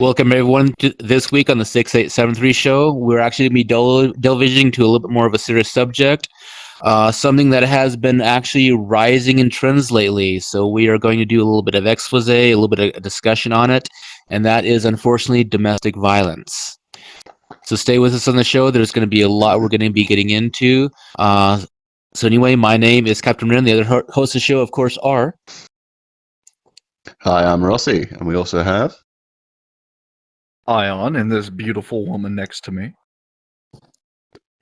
Welcome everyone to this week on the 6873 show. We're actually going to be delving into a little bit more of a serious subject, something that has been actually rising in trends lately. So we are going to do a little bit of expose, a little bit of discussion on it, and that is unfortunately domestic violence. So stay with us on the show. There's going to be a lot we're going to be getting into. So anyway, my name is Captain Rin. The other hosts of the show, of course, are... Hi, I'm Rossi, and we also have... Ion and this beautiful woman next to me.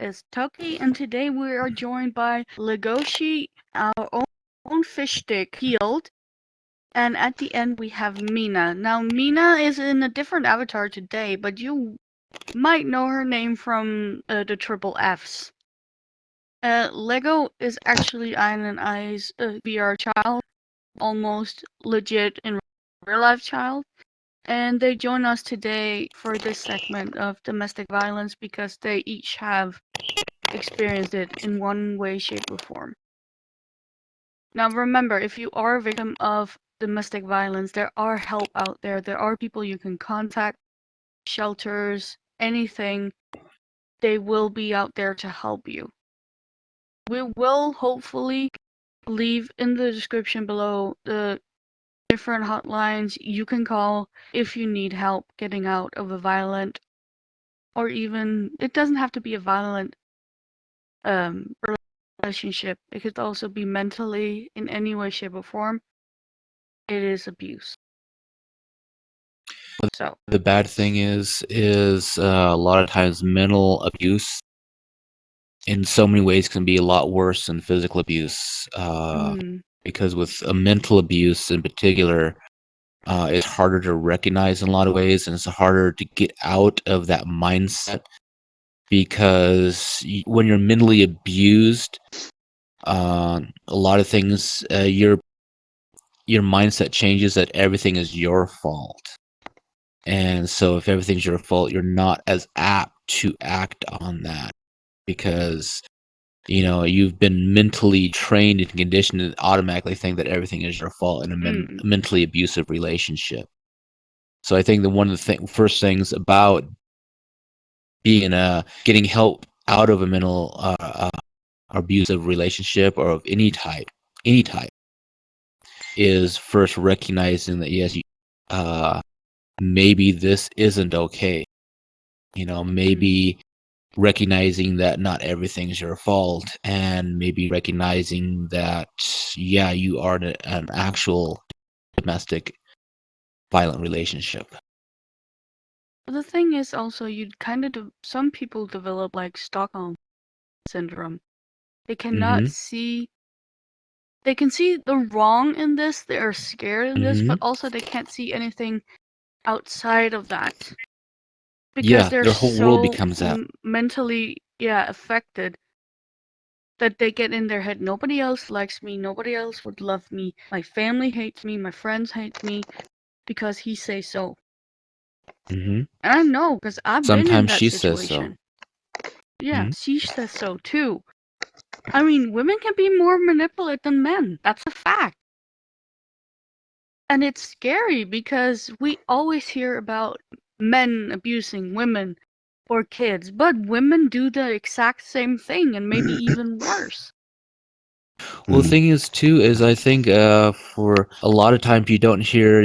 Is Toki, and today we are joined by Legoshi, our own fish stick, healed, and at the end we have Mina. Now, Mina is in a different avatar today, but you might know her name from the Triple Fs. Lego is actually Ion and I's VR child, almost legit in real life child. And they join us today for this segment of domestic violence because they each have experienced it in one way, shape, or form. Now remember, if you are a victim of domestic violence, there are help out there. There are people you can contact, shelters, anything. They will be out there to help you. We will hopefully leave in the description below the different hotlines you can call if you need help getting out of a violent, or even, it doesn't have to be a violent relationship. It could also be mentally, in any way, shape, or form. It is abuse. So the bad thing is a lot of times mental abuse in so many ways can be a lot worse than physical abuse. Because with a mental abuse in particular, it's harder to recognize in a lot of ways, and it's harder to get out of that mindset, because when you're mentally abused, a lot of things, your mindset changes that everything is your fault. And so if everything's your fault, you're not as apt to act on that, because you've been mentally trained and conditioned to automatically think that everything is your fault in a mentally abusive relationship. So I think that one of the first things about being getting help out of a mental abusive relationship, or of any type, is first recognizing that yes, maybe this isn't okay. Maybe recognizing that not everything is your fault, and maybe recognizing that, yeah, you are in an actual domestic violent relationship. the thing is also, some people develop like Stockholm syndrome. They cannot see. They can see the wrong in this. They are scared in this, but also they can't see anything outside of that. Because they're their whole so world becomes that. mentally affected that they get in their head, nobody else likes me, nobody else would love me, my family hates me, my friends hate me because he says so. And I know, because I've been in Sometimes that she situation. says so. Yeah, she says so too. I mean, women can be more manipulative than men. That's a fact. And it's scary because we always hear about men abusing women or kids, but women do the exact same thing and maybe even worse. Well, the thing is too is I think for a lot of times you don't hear,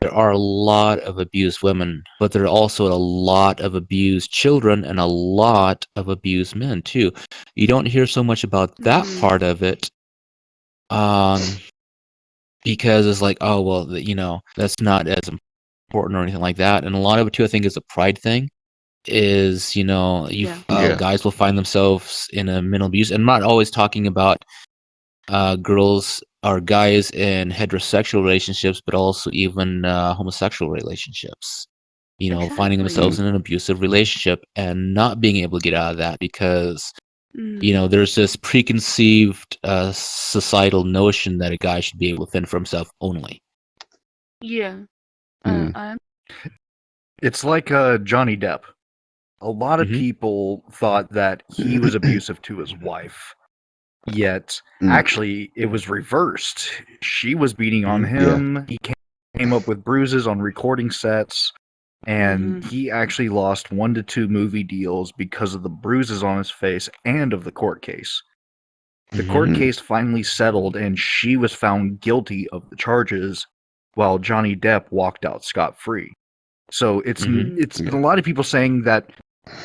there are a lot of abused women, but there are also a lot of abused children and a lot of abused men too. You don't hear so much about that part of it, because it's like, oh well, that's not as important or anything like that. And a lot of it too, I think, is a pride thing. Is guys will find themselves in a mental abuse, and I'm not always talking about girls or guys in heterosexual relationships, but also even homosexual relationships. Finding themselves in an abusive relationship and not being able to get out of that because there's this preconceived societal notion that a guy should be able to fend for himself only. Yeah. It's like Johnny Depp. A lot of people thought that he was abusive to his wife. Yet, actually, it was reversed. She was beating on him. He came up with bruises on recording sets. And he actually lost 1 to 2 movie deals because of the bruises on his face and of the court case. The court case finally settled, and she was found guilty of the charges, while Johnny Depp walked out scot-free. So it's been a lot of people saying that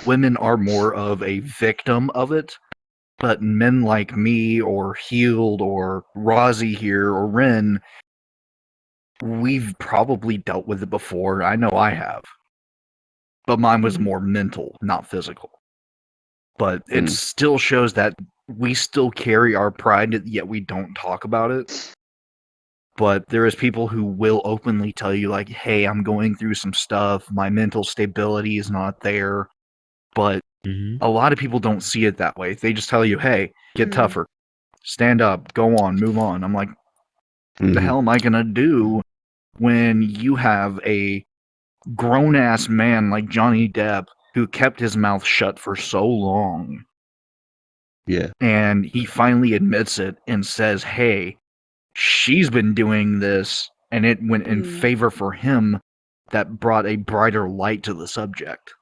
women are more of a victim of it, but men like me or Healed or Rozzy here or Ren, we've probably dealt with it before. I know I have. But mine was more mental, not physical. But it still shows that we still carry our pride, yet we don't talk about it. But there is people who will openly tell you, like, hey, I'm going through some stuff. My mental stability is not there. But a lot of people don't see it that way. They just tell you, hey, get tougher. Stand up. Go on. Move on. I'm like, what the hell am I going to do when you have a grown-ass man like Johnny Depp who kept his mouth shut for so long? Yeah. And he finally admits it and says, hey, she's been doing this, and it went in favor for him. That brought a brighter light to the subject.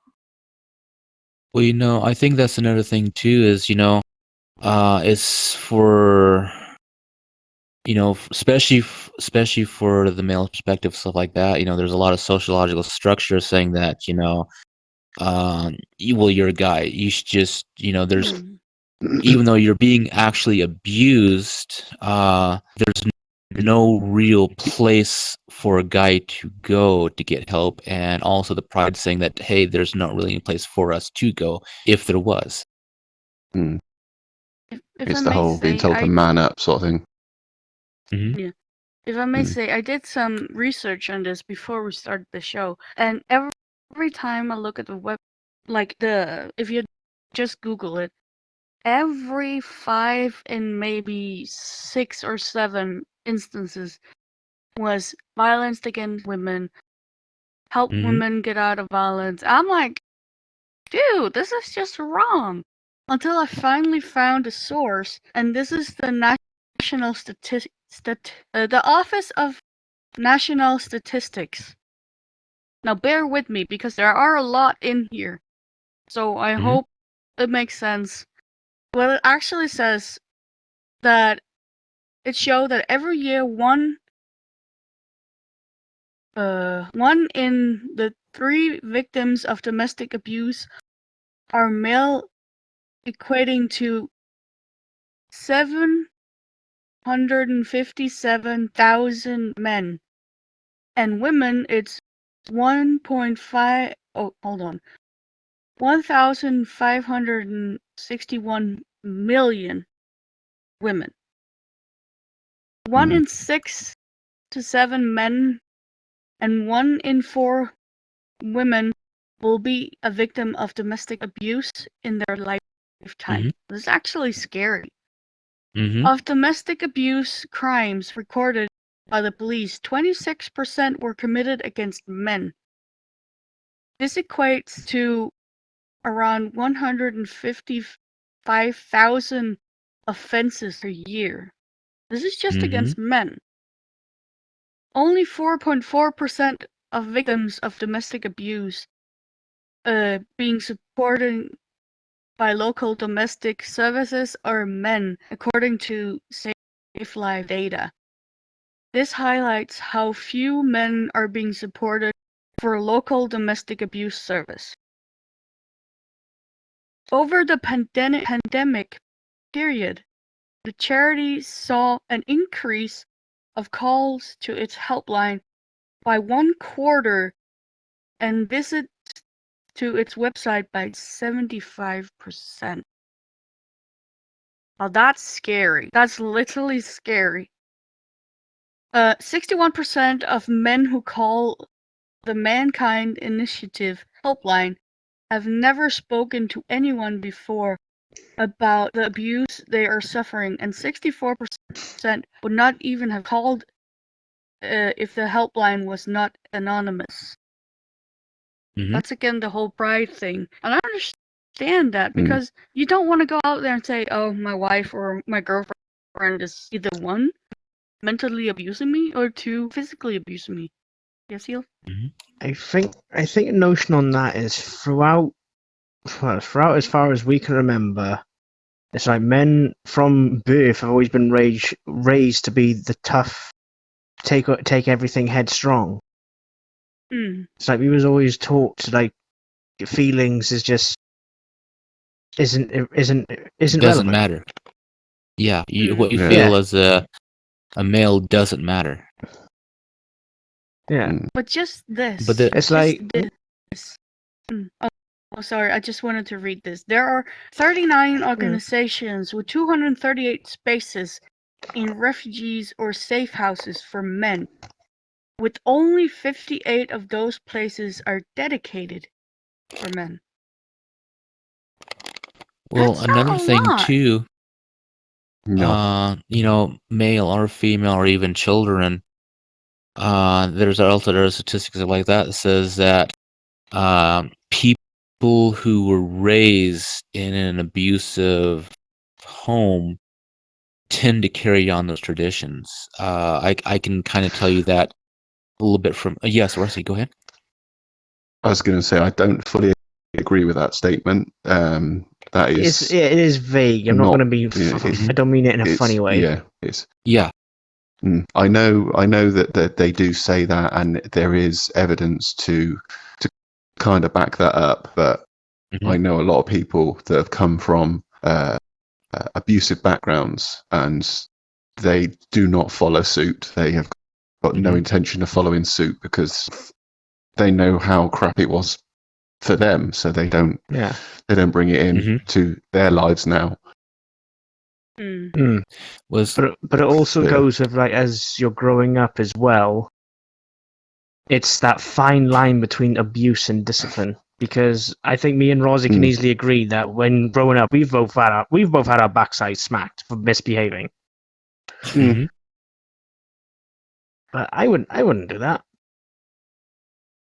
Well, I think that's another thing too, is, it's for, especially for the male perspective, stuff like that. There's a lot of sociological structure saying that, you're a guy. You should just, there's, even though you're being actually abused, there's no real place for a guy to go to get help, and also the pride saying that, hey, there's not really a place for us to go if there was. If it's I the may whole being say, told to man up sort of thing. Yeah. If I may say, I did some research on this before we started the show, and every time I look at the web, if you just Google it, every 5 and maybe 6 or 7 instances was violence against women, help women get out of violence. I'm like, dude, this is just wrong. Until I finally found a source, and this is the National the Office of National Statistics. Now bear with me because there are a lot in here, so I hope it makes sense. Well, it actually says that it showed that every year one in the 3 victims of domestic abuse are male, equating to 757,000 men, and women it's 1.5. Oh, hold on. 1,561 million women. 1 in 6 to 7 men and 1 in 4 women will be a victim of domestic abuse in their lifetime. This is actually scary. Of domestic abuse crimes recorded by the police, 26% were committed against men. This equates to around 155,000 offenses per year. This is just against men. Only 4.4% of victims of domestic abuse being supported by local domestic services are men, according to Safe Life data. This highlights how few men are being supported for local domestic abuse service. Over the pandemic period, the charity saw an increase of calls to its helpline by 1/4 and visits to its website by 75%. Well, that's scary. That's literally scary. 61% of men who call the Mankind Initiative helpline have never spoken to anyone before about the abuse they are suffering, and 64% would not even have called if the helpline was not anonymous. That's again the whole pride thing. And I understand that because you don't want to go out there and say, oh, my wife or my girlfriend is either 1, mentally abusing me, or 2, physically abusing me. Yes, you. I think a notion on that is throughout as far as we can remember, it's like men from birth have always been raised to be the tough, take everything headstrong. It's like we was always taught to, like, feelings is just isn't Doesn't relevant. matter. Yeah, what you Yeah. feel as a male doesn't matter. Yeah. But just this. But the- It's just like this. Oh, sorry. I just wanted to read this. There are 39 organizations with 238 spaces in refugees or safe houses for men, with only 58 of those places are dedicated for men. Well, That's not another a thing lot. too, No. male or female or even children, there's statistics like that says that people who were raised in an abusive home tend to carry on those traditions. I can kind of tell you that a little bit from yes, Rusty, go ahead. I was going to say I don't fully agree with that statement. That is it is vague. I'm not going to be. I don't mean it in a funny way. Yeah. I know that they do say that, and there is evidence to kind of back that up. But I know a lot of people that have come from abusive backgrounds, and they do not follow suit. They have got no intention of following suit because they know how crap it was for them, so they don't bring it in to their lives now. But it also goes with, like, as you're growing up as well, it's that fine line between abuse and discipline. Because I think me and Rosie can easily agree that when growing up, we've both had our backside smacked for misbehaving. But I wouldn't do that.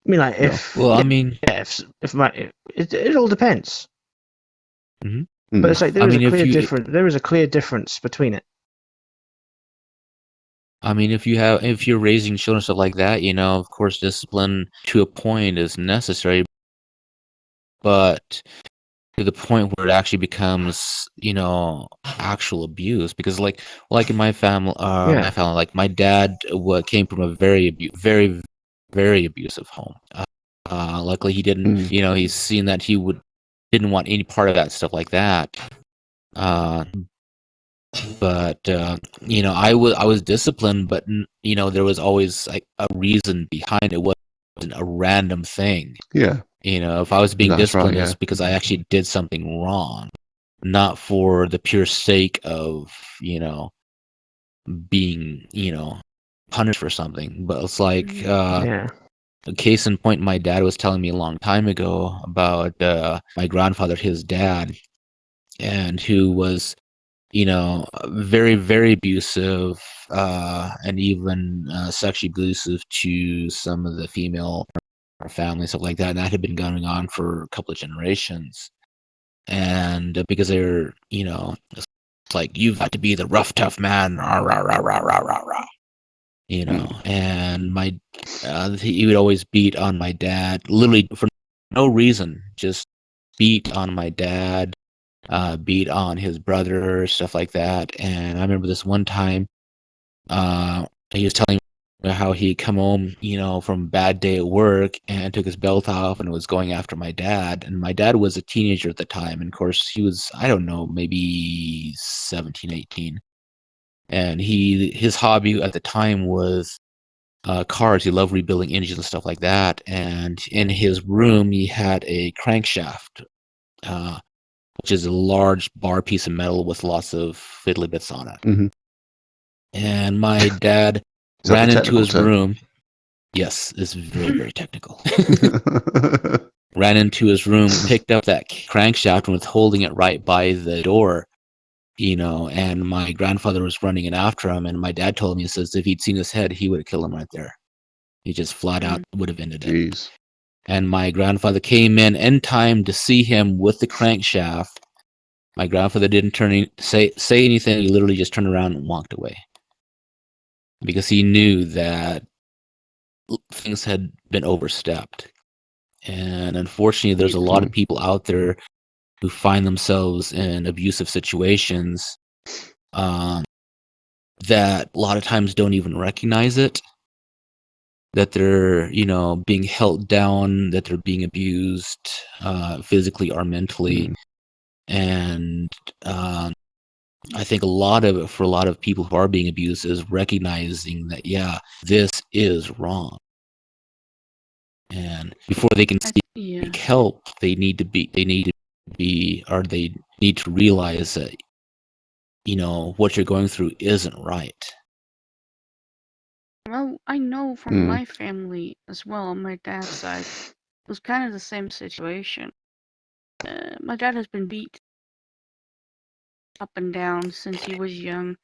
I mean, like, it all depends. But it's like there is a clear difference between it. I mean, if you're raising children, stuff like that, of course, discipline to a point is necessary, but to the point where it actually becomes, actual abuse. Because, like in my family, like my dad came from a very, very, very abusive home. Luckily, he didn't. He's seen that he didn't want any part of that stuff like that. But I was disciplined, but there was always, like, a reason behind it. It wasn't a random thing. Yeah. If I was being disciplined, it's because I actually did something wrong, not for the pure sake of being punished for something. But it's like a case in point, my dad was telling me a long time ago about my grandfather, his dad, and who was very, very abusive, and even sexually abusive to some of the female family, stuff like that. And that had been going on for a couple of generations. And because they're, it's like, you've got to be the rough, tough man, rah, rah, rah, rah, rah, rah, rah. And he would always beat on my dad, literally for no reason, just beat on my dad. Beat on his brother, stuff like that. And I remember this one time, he was telling me how he come home, from a bad day at work and took his belt off and was going after my dad. And my dad was a teenager at the time. And of course, he was, I don't know, maybe 17, 18. And his hobby at the time was cars. He loved rebuilding engines and stuff like that. And in his room, he had a crankshaft, which is a large bar piece of metal with lots of fiddly bits on it. And my dad ran into his room. Yes, it's very, very technical. Ran into his room, picked up that crankshaft and was holding it right by the door, and my grandfather was running in after him. And my dad told me, he says, if he'd seen his head, he would have killed him right there. He just flat out would have ended it. And my grandfather came in time to see him with the crankshaft. My grandfather didn't say anything. He literally just turned around and walked away, because he knew that things had been overstepped. And unfortunately, there's a lot of people out there who find themselves in abusive situations that a lot of times don't even recognize it, that they're, being held down, that they're being abused physically or mentally. And I think for a lot of people who are being abused is recognizing that, yeah, this is wrong. And before they can seek help, they need to realize that, what you're going through isn't right. Well, I know from my family as well, on my dad's side, it was kind of the same situation. My dad has been beat up and down since he was young,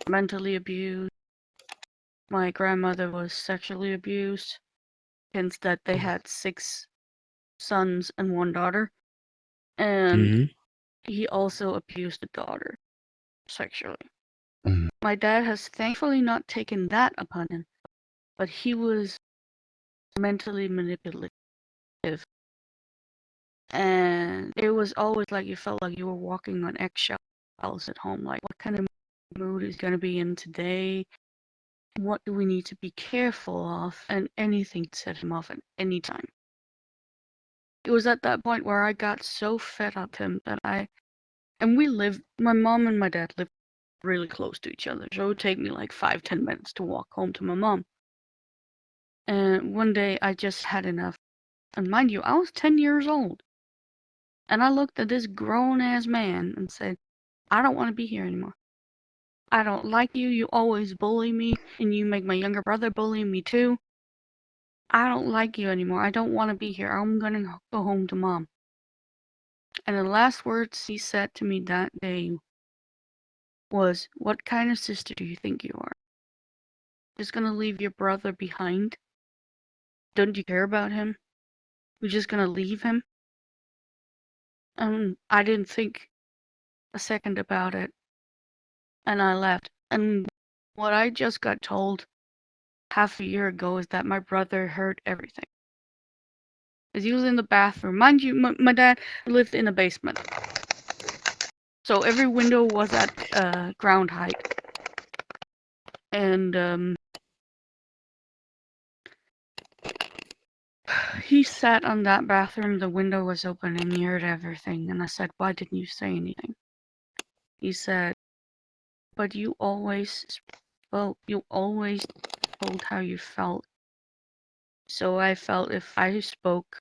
mentally abused. My grandmother was sexually abused, hence that they had 6 sons and 1 daughter. And he also abused the daughter sexually. My dad has thankfully not taken that upon him, but he was mentally manipulative. And it was always like you felt like you were walking on eggshells at home. Like, what kind of mood is going to be in today? What do we need to be careful of? And anything to set him off at any time. It was at that point where I got so fed up with him that my mom and my dad lived really close to each other. So it would take me like 5-10 minutes to walk home to my mom. And one day I just had enough. And mind you, I was 10 years old. And I looked at this grown-ass man and said, I don't want to be here anymore. I don't like you. You always bully me, and you make my younger brother bully me too. I don't like you anymore. I don't want to be here. I'm going to go home to mom. And the last words he said to me that day was, what kind of sister do you think you are? Just going to leave your brother behind? Don't you care about him? You're just going to leave him? I didn't think a second about it. And I left. And what I just got told half a year ago is that my brother heard everything. As he was in the bathroom. Mind you, my dad lived in a basement. So every window was at ground height. And he sat on that bathroom, the window was open, and he heard everything. And I said, why didn't you say anything? He said, but you always told how you felt. So I felt if I spoke,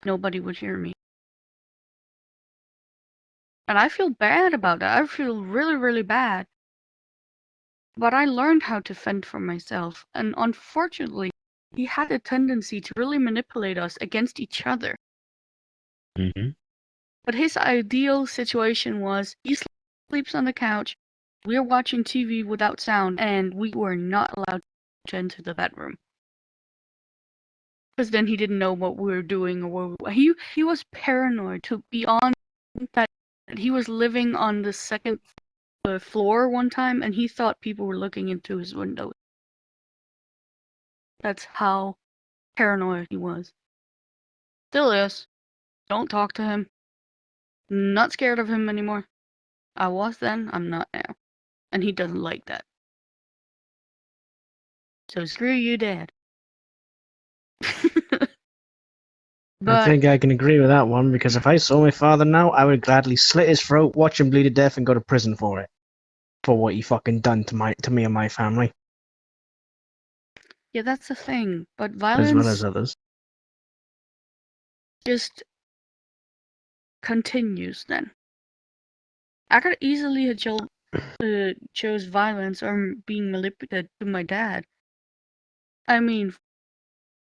nobody would hear me. And I feel bad about that. I feel really, really bad. But I learned how to fend for myself. And unfortunately, he had a tendency to really manipulate us against each other. But his ideal situation was he sleeps on the couch, we're watching TV without sound, and we were not allowed to enter the bedroom. Because then he didn't know what we were doing or what he was paranoid to beyond that. He was living on the 2nd floor one time, and he thought people were looking into his window. That's how paranoid he was. Still is. Don't talk to him. Not scared of him anymore. I was then, I'm not now. And he doesn't like that. So screw you, Dad. I think I can agree with that one, because if I saw my father now, I would gladly slit his throat, watch him bleed to death, and go to prison for it. For what he fucking done to me and my family. Yeah, that's the thing. But violence, as well as others, just continues then. I could easily have chose violence or being manipulated to my dad. I mean,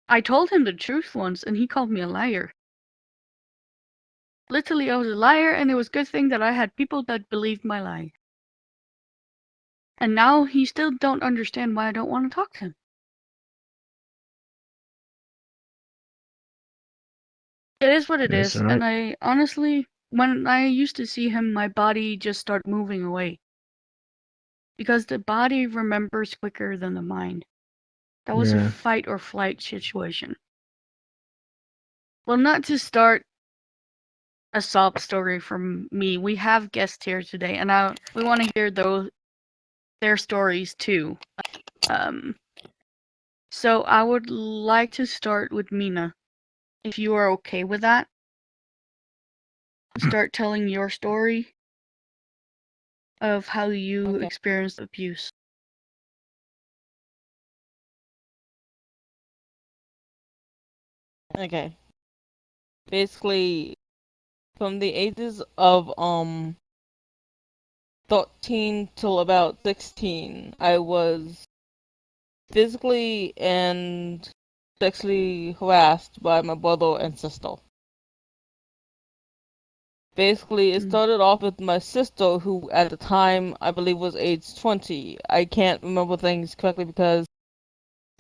I told him the truth once and he called me a liar. Literally, I was a liar, and it was a good thing that I had people that believed my lie. And now he still don't understand why I don't want to talk to him. It is what it is, and I honestly, when I used to see him, my body just started moving away. because the body remembers quicker than the mind. That was a fight or flight situation. Well, not to start a sob story from me. We have guests here today, and we want to hear their stories too. So I would like to start with Mina, if you are okay with that. Start telling your story of how you experienced abuse. Okay. Basically, from the ages of 13 till about 16, I was physically and sexually harassed by my brother and sister. Basically, it started off with my sister, who at the time I believe was age 20. I can't remember things correctly because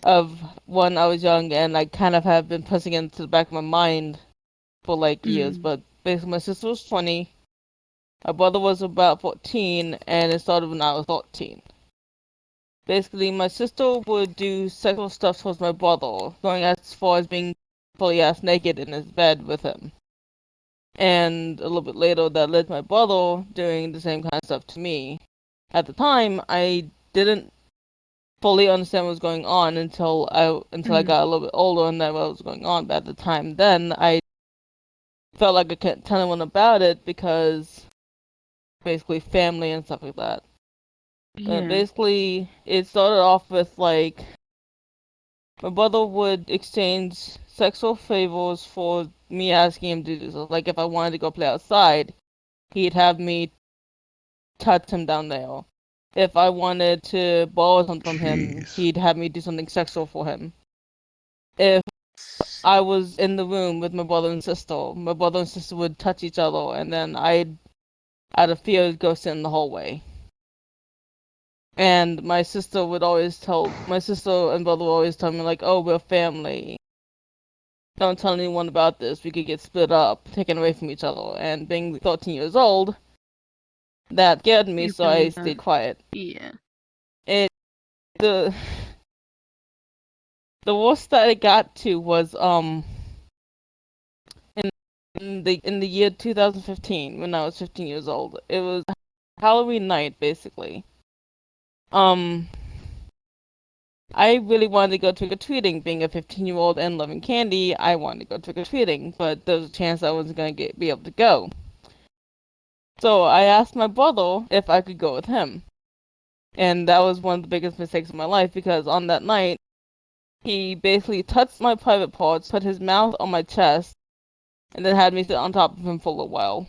of when I was young, and I kind of have been pressing into the back of my mind for like years. But basically, my sister was 20, my brother was about 14, and it started when I was 14. Basically, my sister would do sexual stuff towards my brother, going as far as being fully ass naked in his bed with him. And a little bit later, that led to my brother doing the same kind of stuff to me. At the time, I didn't fully understand what was going on until I got a little bit older and knew what was going on. But at the time, then I felt like I couldn't tell anyone about it because basically family and stuff like that. Yeah. Basically, it started off with like my brother would exchange sexual favors for me asking him to do so. Like if I wanted to go play outside, he'd have me touch him down there. If I wanted to borrow something from him, he'd have me do something sexual for him. If I was in the room with my brother and sister would touch each other, and then I'd, out of fear, go sit in the hallway. And my sister and brother would always tell me, like, oh, we're family. Don't tell anyone about this. We could get split up, taken away from each other. And being 13 years old, that scared me, so I stayed quiet. Yeah. The worst that I got to was in the year 2015, when I was 15 years old. It was Halloween night, basically. I really wanted to go trick-or-treating. Being a 15-year-old and loving candy, I wanted to go trick-or-treating, but there was a chance I wasn't going to be able to go. So I asked my brother if I could go with him. And that was one of the biggest mistakes of my life, because on that night, he basically touched my private parts, put his mouth on my chest, and then had me sit on top of him for a little while.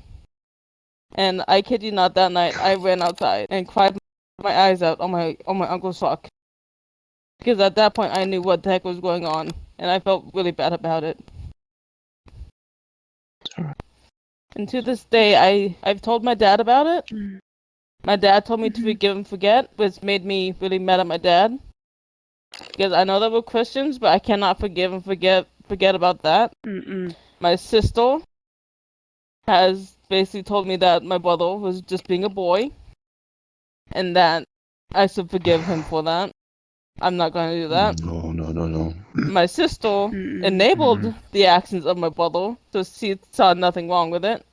And I kid you not, that night, I ran outside and cried my eyes out on my uncle's truck. Because at that point, I knew what the heck was going on, and I felt really bad about it. And to this day, I've told my dad about it. My dad told me to forgive and forget, which made me really mad at my dad. Because I know that we're Christians, but I cannot forgive and forget about that. My sister has basically told me that my brother was just being a boy, and that I should forgive him for that. I'm not going to do that. No. My sister enabled the actions of my brother, so she saw nothing wrong with it.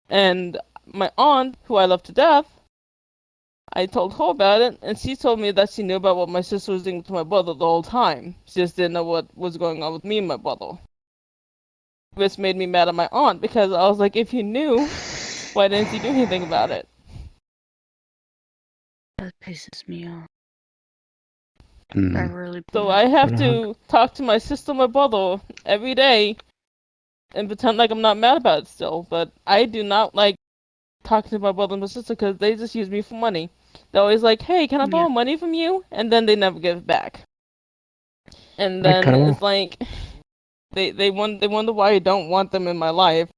And my aunt, who I love to death, I told her about it, and she told me that she knew about what my sister was doing to my brother the whole time. She just didn't know what was going on with me and my brother. Which made me mad at my aunt, because I was like, if you knew, why didn't you do anything about it? That pisses me off. Mm. That really. So I have to talk to my sister and my brother every day and pretend like I'm not mad about it still. But I do not like talking to my brother and my sister because they just use me for money. They're always like, hey, can I borrow money from you? And then they never give it back. And then it's like, they wonder why I don't want them in my life.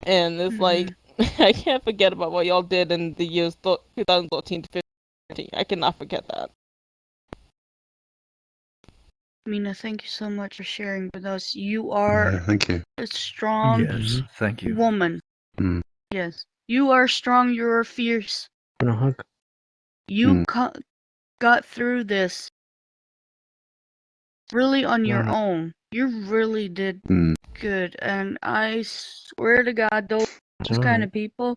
And it's like, I can't forget about what y'all did in the years 2013 to 15. I cannot forget that. Mina, thank you so much for sharing with us. You are thank you. a strong Thank you. woman. Mm. Yes. You are strong, you're fierce. Want a hug? You got through this really on your own. You really did good, and I swear to God, those kind of people.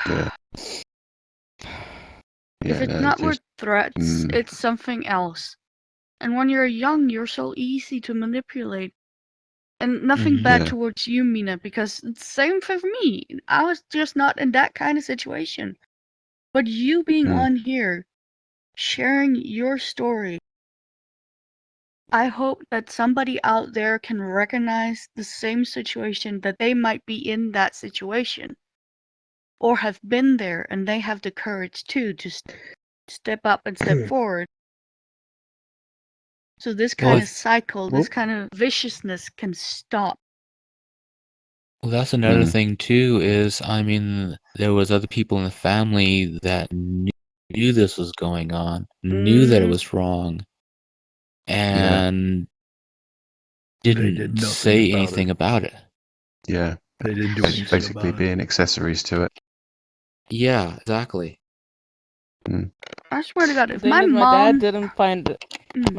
Yeah. If it's not worth threats, it's something else. And when you're young, you're so easy to manipulate. And nothing bad towards you, Mina, because it's the same for me. I was just not in that kind of situation. But you being on here, sharing your story, I hope that somebody out there can recognize the same situation, that they might be in that situation. Or have been there, and they have the courage too to step up and step forward. So this kind of cycle, this kind of viciousness can stop. Well, that's another thing too, is, I mean, there was other people in the family that knew this was going on, knew that it was wrong, and didn't say anything about it. Yeah. They didn't do anything basically about being accessories to it. Yeah, exactly. I swear to God, if Thing my is, mom... my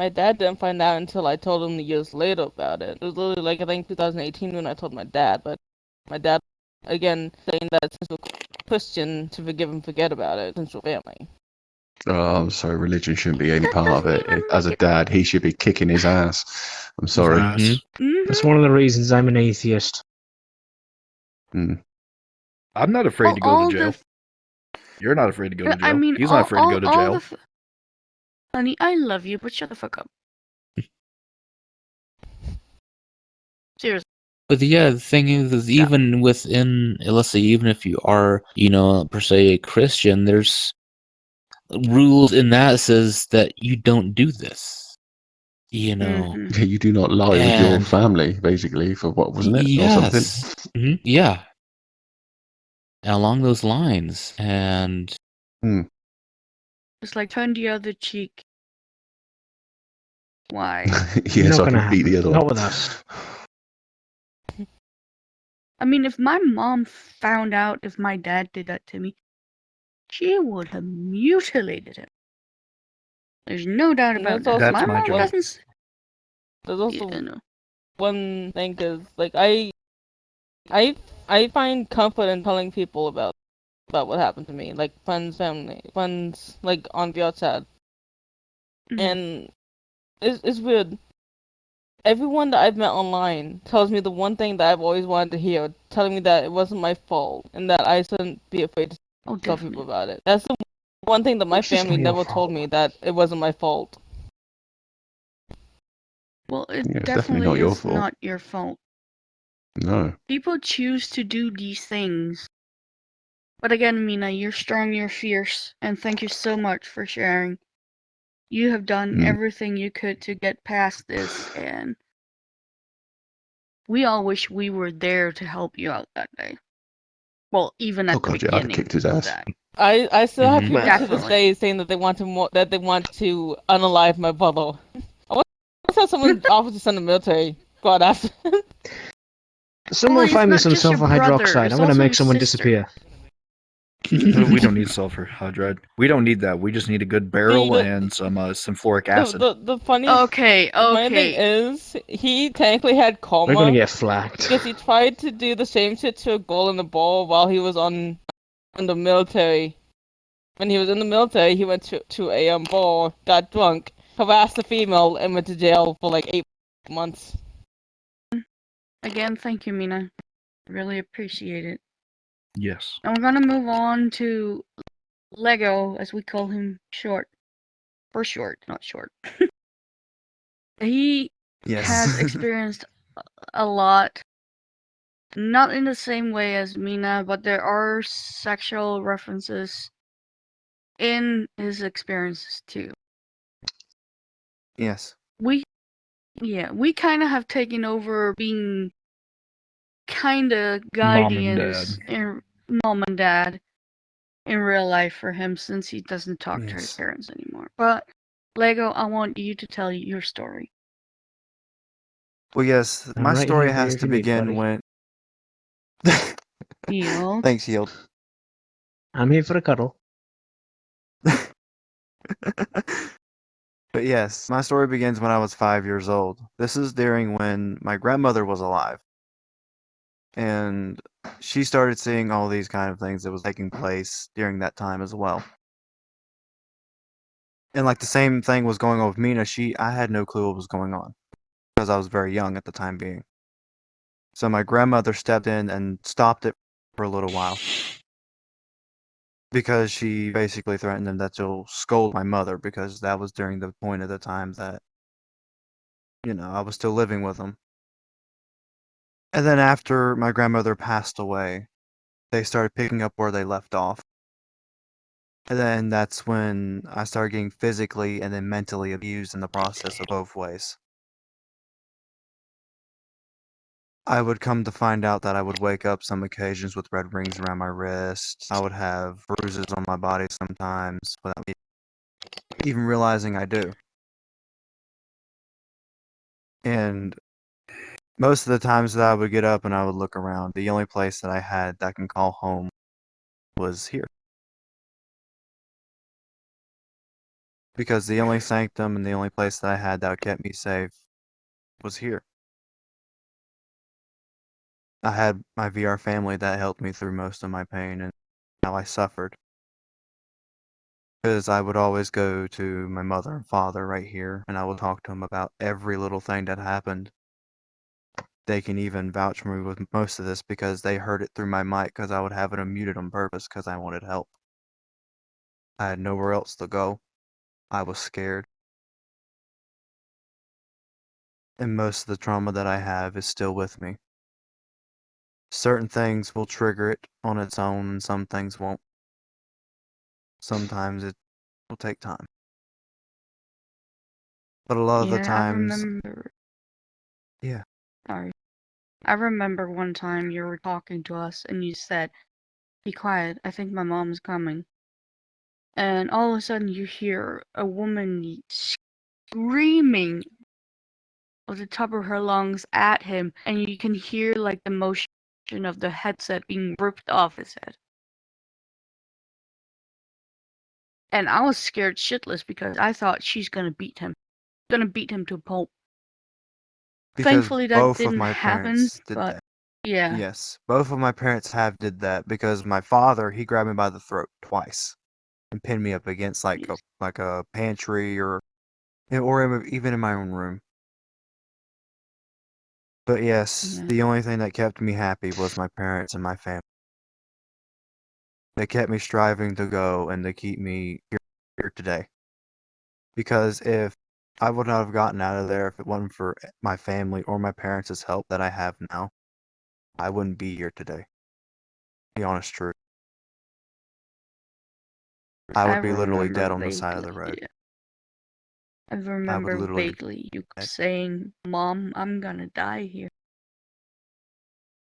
dad didn't find out until I told him years later about it. It was literally like, I think 2018 when I told my dad, but my dad, again, saying that since we're Christian, to forgive and forget about it since we're family. Oh, I'm sorry, religion shouldn't be any part of it. As a dad, he should be kicking his ass. I'm sorry. That's one of the reasons I'm an atheist. I'm not afraid to go to jail. You're not afraid to go to jail. I mean, he's not afraid to go to jail. Honey, I love you, but shut the fuck up. Seriously. But yeah, the thing is even within, let's say, even if you are, per se a Christian, there's rules in that says that you don't do this. You do not lie with your family, basically, for what, wasn't it? Yes. Or something? Yeah. And along those lines, and... It's like, turn the other cheek. Why? Yes, I can beat the other one. Not with us. I mean, if my mom found out if my dad did that to me, she would have mutilated him. There's no doubt about that. That's my my mom job. doesn't... There's also one thing, because like I find comfort in telling people about what happened to me, like friends, family, friends, like on the outside. And it's weird. Everyone that I've met online tells me the one thing that I've always wanted to hear, telling me that it wasn't my fault and that I shouldn't be afraid to tell people about it. That's the one thing that my family never told me, that it wasn't my fault. Well, it definitely is not your fault. No. People choose to do these things. But again, Mina, you're strong, you're fierce, and thank you so much for sharing. You have done everything you could to get past this, and we all wish we were there to help you out that day. Well, even at the beginning. I'd have kicked his ass. I still have people to this day saying that they want to unalive my brother. I want to have someone offer to send the military. God, after. Someone find me some sulfur hydroxide. I'm going to make someone disappear. We don't need sulfur hydride. We don't need that. We just need a good barrel and some fluoric acid. The funny funny thing is, he technically had coma. We're going to get flacked. Because he tried to do the same shit to a girl in the ball while he was in the military. When he was in the military, he went to a ball, got drunk, harassed a female, and went to jail for like 8 months. Again, thank you, Mina. Really appreciate it. Yes. And we're gonna move on to Lego, as we call him short. For short, not short. He has experienced a lot. Not in the same way as Mina, but there are sexual references in his experiences too. Yes. We kind of have taken over being kind of guardians and mom and dad in real life for him, since he doesn't talk to his parents anymore. But Lego, I want you to tell your story. Well, yes, my story has to begin when... Yield. Thanks, Yield. I'm here for a cuddle. But yes, my story begins when I was 5 years old. This is during when my grandmother was alive. And she started seeing all these kind of things that was taking place during that time as well. And like the same thing was going on with Mina. I had no clue what was going on because I was very young at the time being. So my grandmother stepped in and stopped it for a little while because she basically threatened them that she'll scold my mother because that was during the point of the time that, I was still living with them. And then after my grandmother passed away, they started picking up where they left off. And then that's when I started getting physically and then mentally abused in the process of both ways. I would come to find out that I would wake up some occasions with red rings around my wrist. I would have bruises on my body sometimes without me even realizing I do. And most of the times that I would get up and I would look around, the only place that I had that I can call home was here. Because the only sanctum and the only place that I had that kept me safe was here. I had my VR family that helped me through most of my pain and how I suffered. Because I would always go to my mother and father right here, and I would talk to them about every little thing that happened. They can even vouch for me with most of this because they heard it through my mic because I would have it unmuted on purpose because I wanted help. I had nowhere else to go. I was scared. And most of the trauma that I have is still with me. Certain things will trigger it on its own, and some things won't. Sometimes it will take time. But a lot of the times... I remember. Yeah. Sorry. I remember one time you were talking to us and you said, "Be quiet, I think my mom's coming." And all of a sudden you hear a woman screaming at the top of her lungs at him, and you can hear like the motion of the headset being ripped off his head. And I was scared shitless because I thought she's gonna beat him. Gonna beat him to a pulp. Because Thankfully that both of didn't my happen, parents did but that. yeah. Yes, both of my parents have did that because my father, he grabbed me by the throat twice and pinned me up against like Yes. a pantry or even in my own room. But yes, Yeah. the only thing that kept me happy was my parents and my family. They kept me striving to go and to keep me here today. Because if I would not have gotten out of there if it wasn't for my family or my parents' help that I have now, I wouldn't be here today. The honest truth. I would be literally dead on the side of the road. Yeah. I remember vaguely you saying, "Mom, I'm gonna die here.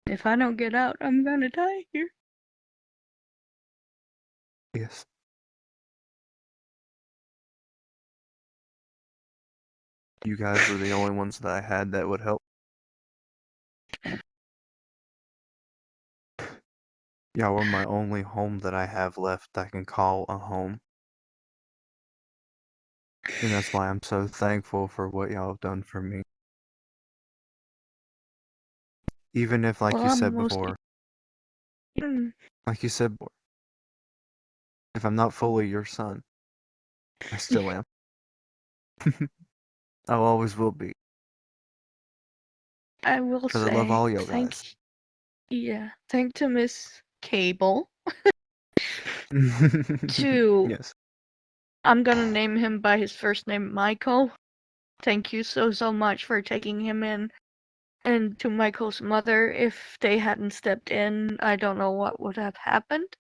If I don't get out, I'm gonna die here." Yes. You guys were the only ones that I had that would help. Y'all were my only home that I have left that I can call a home. And that's why I'm so thankful for what y'all have done for me. Even if, like you said before, if I'm not fully your son, I still am. I always will be. I will say, I love all y'all guys. Thank to Miss Cable. Yes. I'm gonna name him by his first name, Michael. Thank you so much for taking him in. And to Michael's mother, if they hadn't stepped in, I don't know what would have happened.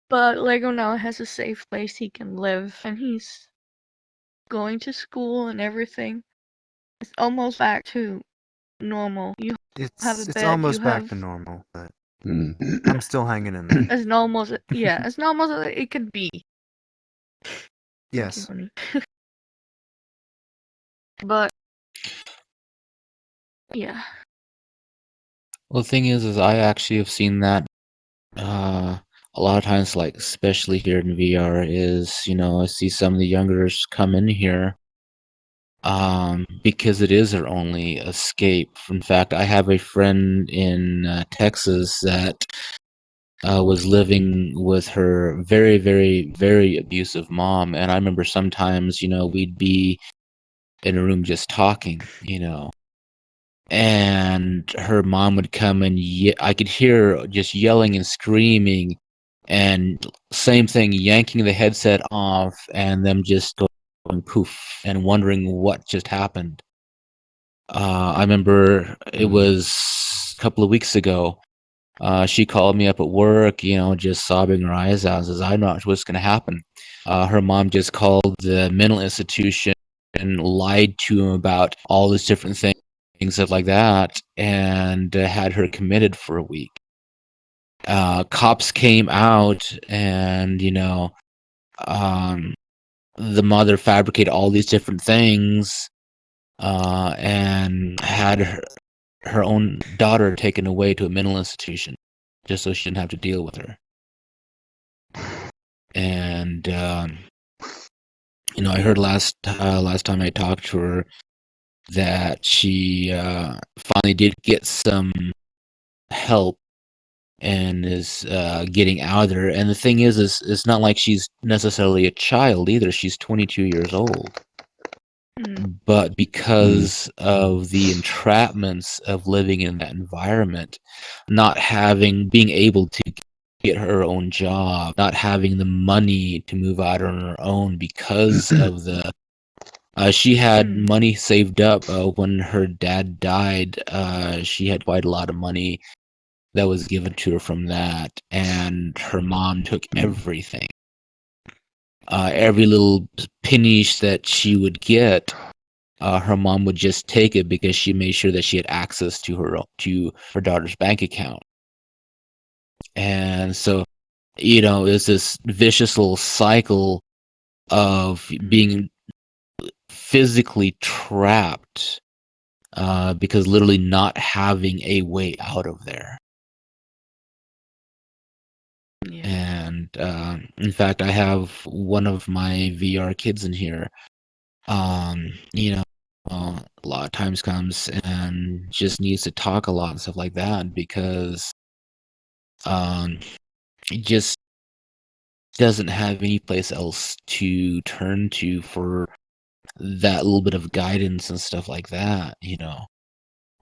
But Lego now has a safe place he can live, and he's going to school and everything. It's almost back to normal. You have a bed. It's almost back to normal, but I'm still hanging in there. As normal as as normal as it could be. Yes. Thank you, honey. But yeah. Well, the thing is I actually have seen that a lot of times, like especially here in VR, is I see some of the youngers come in here because it is their only escape. In fact, I have a friend in Texas that was living with her very, very, very abusive mom, and I remember sometimes, we'd be in a room just talking, and her mom would come and I could hear her just yelling and screaming, and same thing, yanking the headset off, and them just going poof and wondering what just happened. I remember it was a couple of weeks ago. She called me up at work, just sobbing her eyes out, says, "I know what's going to happen." Her mom just called the mental institution and lied to him about all these different things, stuff like that, and had her committed for a week. Cops came out, and the mother fabricated all these different things, and had her own daughter taken away to a mental institution just so she didn't have to deal with her. And I heard last time I talked to her that she finally did get some help and is getting out of there. And the thing is it's not like she's necessarily a child either. She's 22 years old. But because of the entrapments of living in that environment, not being able to get her own job, not having the money to move out on her own because of the she had money saved up when her dad died. She had quite a lot of money that was given to her from that, and her mom took everything. Every little penny that she would get, her mom would just take it because she made sure that she had access to her daughter's bank account. And so, it's this vicious little cycle of being physically trapped because literally not having a way out of there. Yeah. And in fact, I have one of my VR kids in here. A lot of times comes and just needs to talk a lot and stuff like that because he just doesn't have any place else to turn to for that little bit of guidance and stuff like that,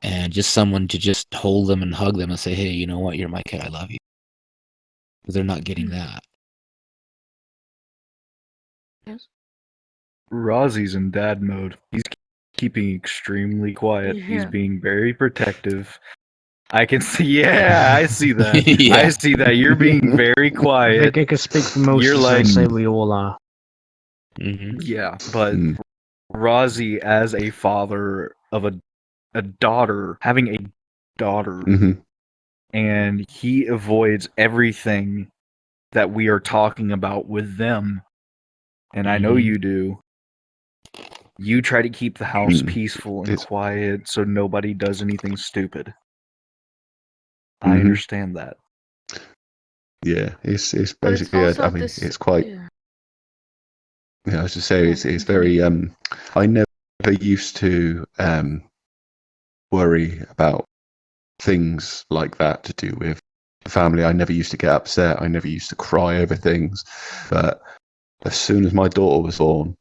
and just someone to just hold them and hug them and say, "Hey, you know what? You're my kid. I love you." But they're not getting that. Yes. Rozzy's in dad mode. He's keeping extremely quiet. Yeah. He's being very protective. I can see. Yeah, I see that. Yeah. I see that. You're being very I quiet. think I can speak for most You're of us, like- I'd say we all are. Yeah, but Rozzy, as a father of a daughter, having a daughter, and he avoids everything that we are talking about with them. And I know you do. You try to keep the house peaceful and quiet so nobody does anything stupid. I understand that. Yeah, it's But it's basically. also I mean, this- it's quite. yeah. Yeah, I was just say it's very. I never used to worry about things like that to do with family. I never used to get upset. I never used to cry over things. But as soon as my daughter was born,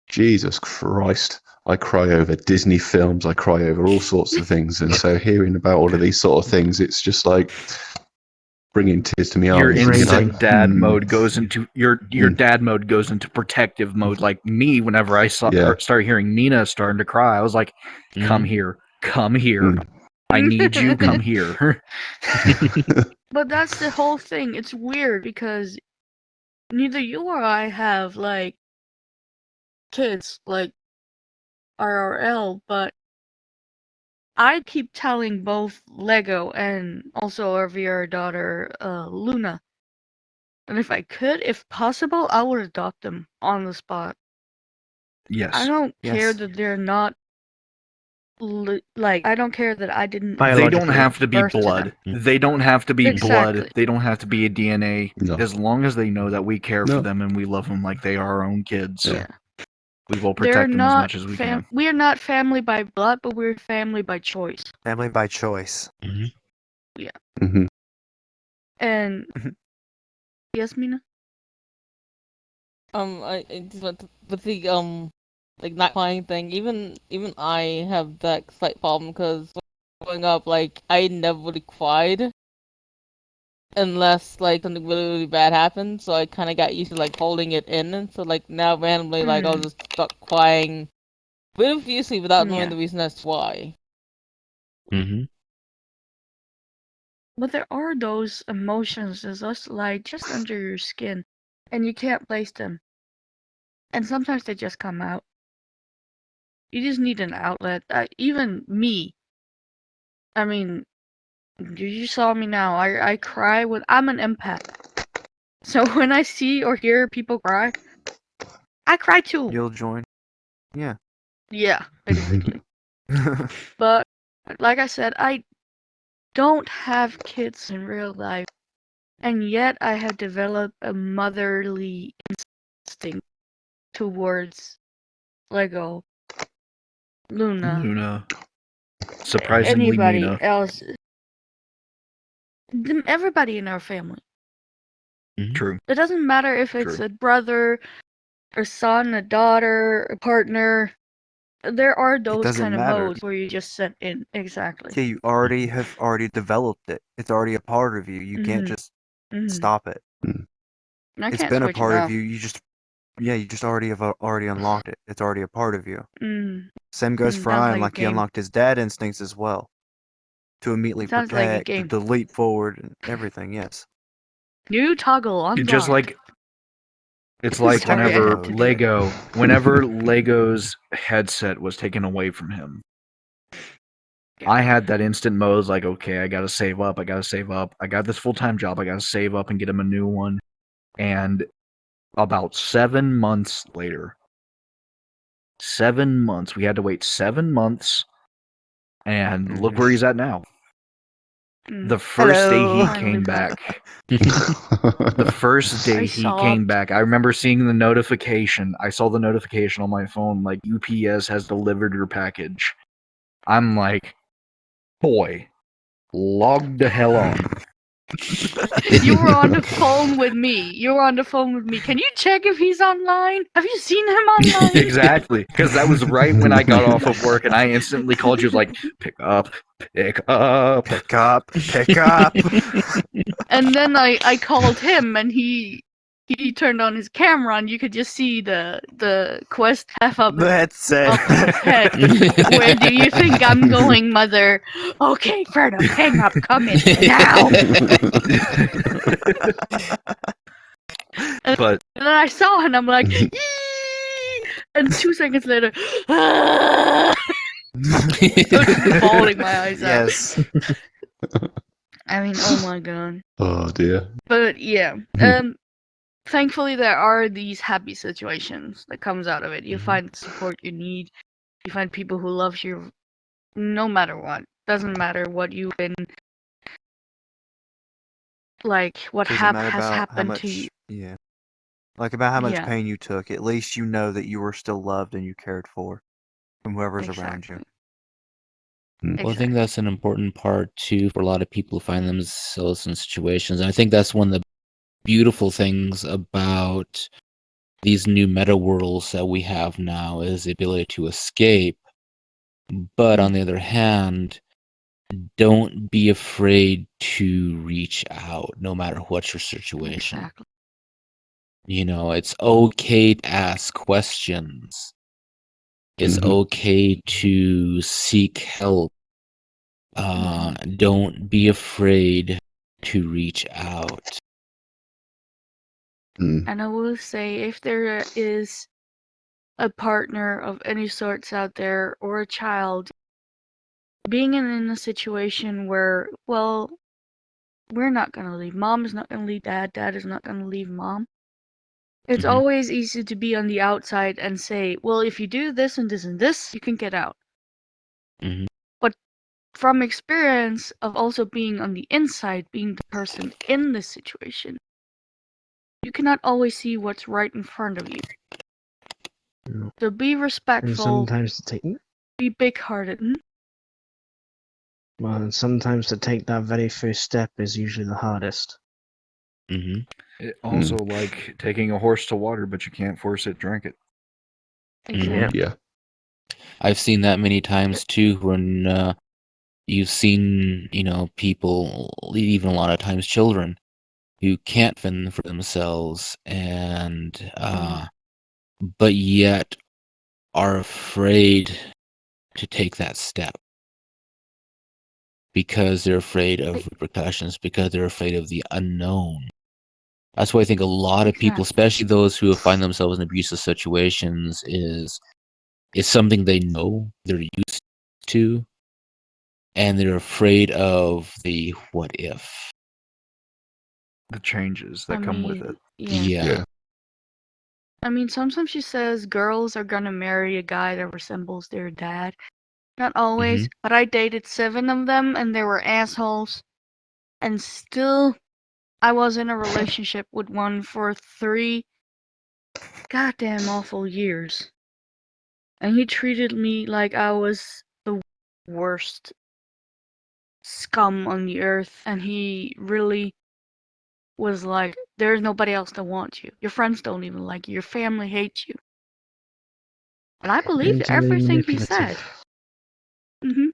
Jesus Christ, I cry over Disney films. I cry over all sorts of things. And so hearing about all of these sort of things, it's just like bringing tears to my Your eyes. instant dad mode goes into your dad mode goes into protective mode. Like me, whenever I started hearing Mina starting to cry, I was like, "Come here, come here. I need you. Come here." But that's the whole thing. It's weird because neither you or I have like kids like IRL, but I keep telling both Lego and also our VR daughter, Luna, and if I could, if possible, I would adopt them on the spot. Yes. I don't care Yes. that they're not like, I don't care that I didn't. They don't have to be birth to blood. them. They don't have to be Exactly. blood. They don't have to be a DNA. No. As long as they know that we care No. for them and we love them like they are our own kids, Yeah. we will They're protect them as not much as we can. we are not family by blood, but we're family by choice. Family by choice. Mm-hmm. And yes, Mina? I just went with the like not crying thing. Even I have that slight problem because growing up, like I never really cried unless like something really, really bad happened. So I kind of got used to like holding it in, and so like now randomly, like I'll just start crying really profusely without knowing the reason as to why. Mm-hmm. But there are those emotions that's just like just under your skin, and you can't place them. And sometimes they just come out. You just need an outlet. Even me. I mean, you saw me now. I cry when I'm an empath. So when I see or hear people cry, I cry too. You'll join. Yeah. Yeah, basically. But like I said, I don't have kids in real life, and yet I have developed a motherly instinct towards Lego, Luna, Surprisingly, anybody Mina. else. Everybody in our family. True. It doesn't matter if it's True. a brother, a son, a daughter, a partner. There are those doesn't kind of matter. modes where you just set in. Exactly. Yeah, you have already developed it. It's already a part of you. You can't just stop it. I It's can't been a switch it part of off. you. You just already have already unlocked it. It's already a part of you. Same goes for Sounds Ian. like a Like he game. unlocked his dad instincts as well. To immediately Sounds like a protect, game. to leap forward, and everything. Yes. New toggle unlocked. Just like it's like Sorry, I whenever had to do it. whenever Lego's headset was taken away from him, I had that instant mode like, okay, I gotta save up. I got this full-time job. I gotta save up and get him a new one. And about 7 months later, 7 months, we had to wait 7 months, and look where he's at now. The first day he came back. The first day he came back, I remember seeing the notification. I saw the notification on my phone, like, UPS has delivered your package. I'm like, boy, log the hell on. You were on the phone with me. Can you check if he's online? Have you seen him online? Exactly, because that was right when I got off of work, and I instantly called you, like, pick up. And then I called him, and he turned on his camera, and you could just see the quest half up That's it. up his head. Where do you think I'm going, mother? Okay, Ferda, hang up, come in now. And then I saw it, and I'm like, yee! And 2 seconds later, I was bawling my eyes out. Yes. I mean, oh my god. Oh dear. But yeah, thankfully there are these happy situations that comes out of it. You find the support you need. You find people who love you, no matter what. Doesn't matter what you've been, like what Doesn't has matter about how happened much, to you. yeah. Like about how much Yeah. pain you took. At least you know that you were still loved and you cared for from whoever's around you. Well, I think that's an important part too for a lot of people who find themselves in situations. And I think that's one of the beautiful things about these new meta worlds that we have now is the ability to escape. But on the other hand, don't be afraid to reach out no matter what your situation. Exactly. You know, it's okay to ask questions. It's okay to seek help. Don't be afraid to reach out. And I will say, if there is a partner of any sorts out there or a child being in a situation where, well, we're not going to leave. Mom is not going to leave dad. Dad is not going to leave mom. It's always easy to be on the outside and say, well, if you do this and this and this, you can get out. Mhm. But from experience of also being on the inside, being the person in this situation, you cannot always see what's right in front of you. No. So be And respectful, sometimes to take be big-hearted. well, and sometimes to take that very first step is usually the hardest. Mhm. It also like taking a horse to water, but you can't force it to drink it. Exactly. Yeah. I've seen that many times too when you've seen, people, even a lot of times children, who can't fend for themselves and but yet are afraid to take that step because they're afraid of repercussions, because they're afraid of the unknown. That's why I think a lot of people, Exactly. especially those who find themselves in abusive situations, is something they know, they're used to, and they're afraid of the what if. The changes that come with it. Yeah. I mean, sometimes she says girls are gonna marry a guy that resembles their dad. Not always, but I dated 7 of them and they were assholes. And still, I was in a relationship with one for 3 goddamn awful years. And he treated me like I was the worst scum on the earth. And he really was like, there's nobody else that wants you. Your friends don't even like you. Your family hates you. And I believed Mentally everything he said. manipulative.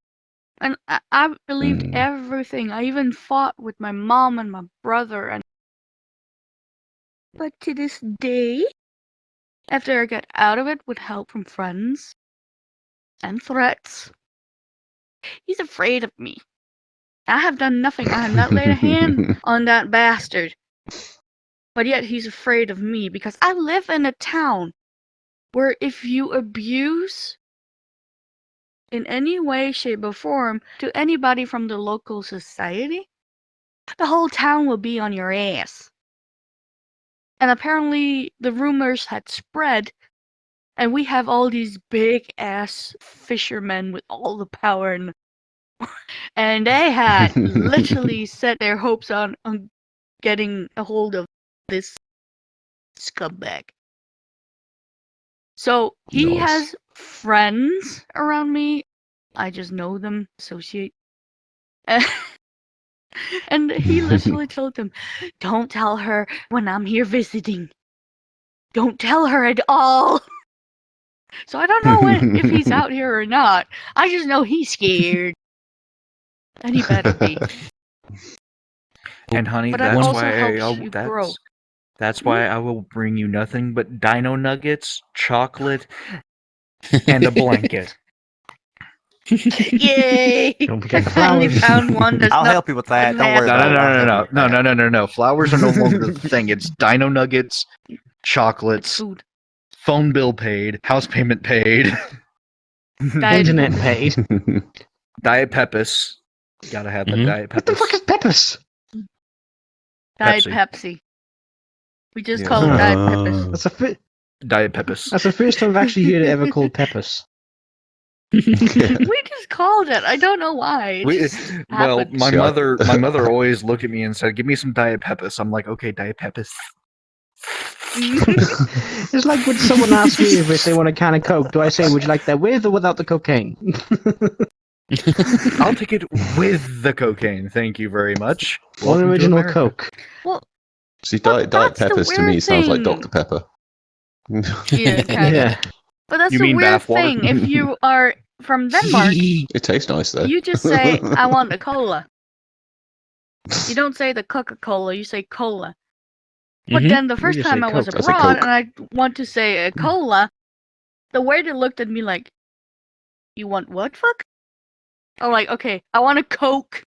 And I believed everything. I even fought with my mom and my brother. But to this day, after I got out of it with help from friends and threats, he's afraid of me. I have done nothing. I have not laid a hand on that bastard. But yet he's afraid of me because I live in a town where if you abuse in any way, shape, or form to anybody from the local society, the whole town will be on your ass. And apparently the rumors had spread, and we have all these big ass fishermen with all the power, and they had literally set their hopes on getting a hold of this scumbag. So he has friends around me. I just know them, associate. And he literally told them, don't tell her when I'm here visiting. Don't tell her at all. So I don't know if he's out here or not. I just know he's scared. And he better be. And honey, But that that's also why helps you grow. that's why I will bring you nothing but dino nuggets, chocolate, and a blanket. Yay! Don't forget the I finally flowers. found one that's I'll not help you with that. Don't worry No, about no, it. I'll help no, you with no, that. no, no, no, no. Flowers are no longer the thing. It's dino nuggets, chocolates, food. phone bill paid, house payment paid, Diet Internet Pepsi. paid. Diet Peppers. Gotta have the Diet What the Peppers. fuck is Peppers? Diet Pepsi. Pepsi. We just Yeah. call it Diet Peppers. Diet Peppers. That's the first time I've actually heard it ever called Peppers. We just called it. I don't know why. It just Well, happened. my See, mother always looked at me and said, "Give me some Diet Peppers." I'm like, "Okay, Diet Peppers." It's like when someone asks me if they want a can of Coke, do I say, would you like that with or without the cocaine? I'll take it with the cocaine. Thank you very much. One Welcome to original America. Coke. Well, See, But Diet that's the Peppers to me weird sounds like thing. Dr. Pepper. yeah, kind of. Yeah. But that's You the mean weird bath water? thing. If you are from Denmark, It tastes nice though. you just say, I want a cola. You don't say the Coca-Cola, you say cola. But then the We first just time say I was Coke. I say abroad Coke. and I want to say a cola, the waiter looked at me like, you want what, fuck? I'm like, okay, I want a Coke.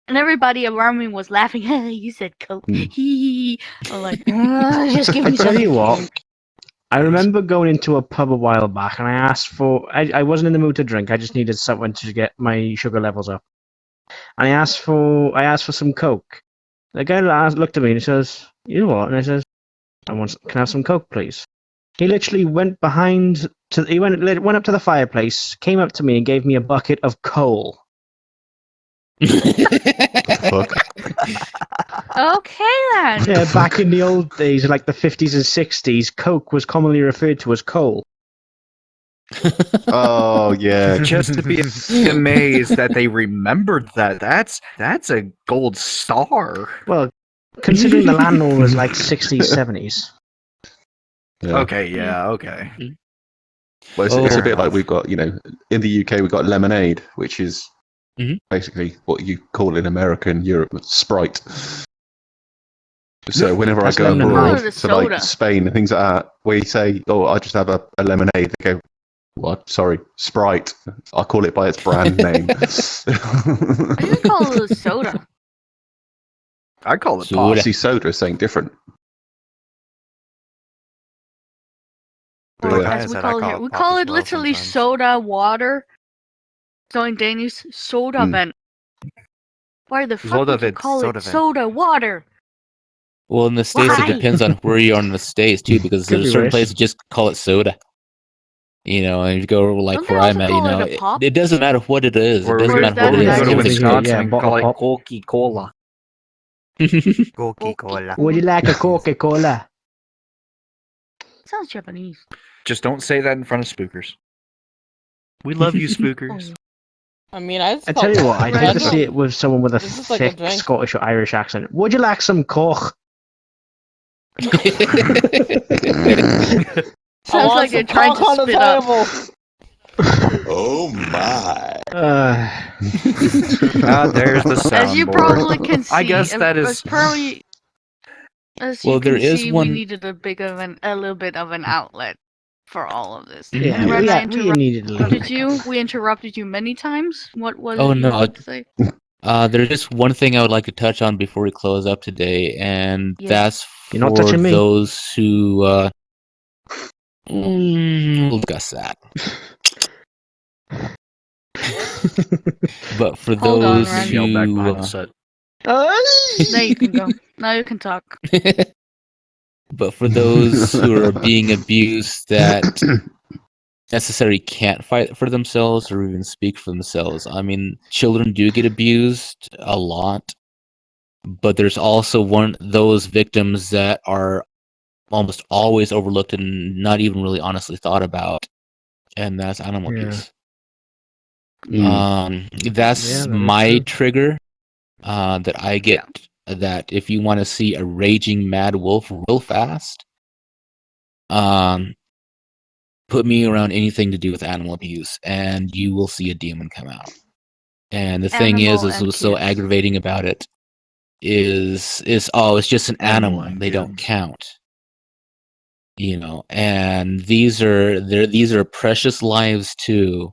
And everybody around me was laughing. Hey, you said Coke. Hee. I'm like, just give I me tell something. you what, I remember going into a pub a while back and I asked for, I wasn't in the mood to drink, I just needed something to get my sugar levels up. And I asked for some Coke. The guy looked at me and he says, you know what? And I says, can I have some Coke, please? He literally went behind He went up to the fireplace, came up to me, and gave me a bucket of coal. Fuck. Okay then. Yeah, back in the old days, like the 50s and 60s, coke was commonly referred to as coal. Oh yeah. Just to be amazed that they remembered that. That's a gold star. Well, considering the landlord was like 60s, 70s. Yeah. Okay, yeah, okay. Well, it's a bit like we've got, in the UK we've got lemonade, which is basically what you call in America and Europe Sprite. So whenever I go abroad to like Spain and things like that, where you say, "Oh, I just have a lemonade," they go, "What? Sorry, Sprite." I call it by its brand name. I just call it a soda. I call it Soda. pop. See, soda is something different. Or Yeah. as we call it here. We call it literally soda water. So in Danish, soda vent. Why the fuck would you call it soda water? Well, in the States, it depends on where you are in the States, too, because there's certain places just call it soda. And if you go like where I'm at, it doesn't matter what it is. It doesn't matter what it is. Go to Wisconsin and call it Coca-Cola. Coca-Cola. Would you like a Coca-Cola? Sounds Japanese. Just don't say that in front of spookers. We love you, spookers. I mean, I tell you what, I'd hate to see it with someone with a thick Scottish or Irish accent. Would you like some Coke? Sounds like you're trying to spit up. Oh my! There's the soundboard. As you probably can see, I guess that is probably. As you can see, we needed a little bit of an outlet for all of this. Yeah, we needed a little. Did you? We interrupted you many times. What was? Oh you no! to say? There's just one thing I would like to touch on before we close up today, and that's You're not for touching me. those who we'll discuss that. But for Hold on, those Ryan. who Yell back behind the set. Now you can go. Now you can talk. but for those who are being abused that necessarily can't fight for themselves or even speak for themselves. I mean, children do get abused a lot, but there's also those victims that are almost always overlooked and not even really honestly thought about, and that's animal abuse. That's my trigger that I get. That if you want to see a raging mad wolf real fast, put me around anything to do with animal abuse, and you will see a demon come out. And the thing is what's so aggravating about it is it's just an animal. They don't count. And these are precious lives too.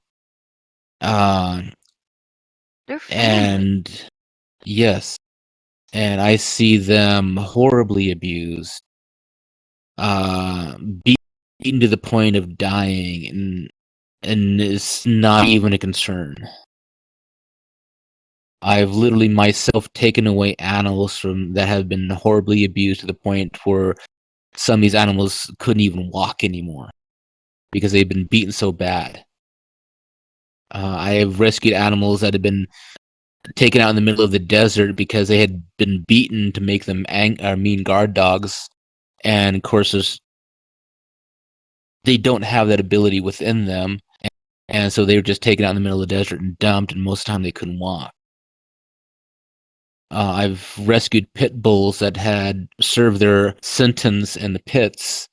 They're and yes, and I see them horribly abused, beaten to the point of dying, and it's not even a concern. I've literally myself taken away animals that have been horribly abused to the point where some of these animals couldn't even walk anymore because they've been beaten so bad. I have rescued animals that have been taken out in the middle of the desert because they had been beaten to make them mean guard dogs, and of course they don't have that ability within them, and so they were just taken out in the middle of the desert and dumped, and most of the time they couldn't walk. I've rescued pit bulls that had served their sentence in the pits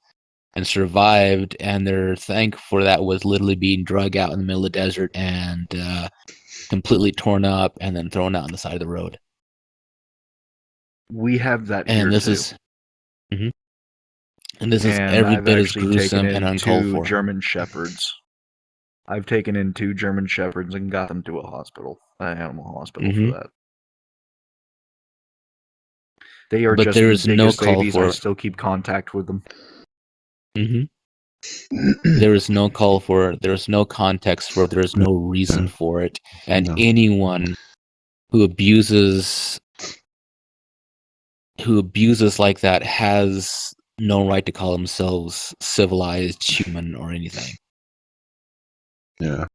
and survived, and their thank for that was literally being dragged out in the middle of the desert and completely torn up and then thrown out on the side of the road. We have that and here this too. is and this is every bit as gruesome and uncalled for. German shepherds. I've taken in 2 German shepherds and got them to a hospital, an animal hospital for that. They are just the biggest babies. I still keep contact with them. There is no call for it. There is no context for it. There is no reason for it. And anyone who abuses like that has no right to call themselves civilized, human, or anything. Yeah.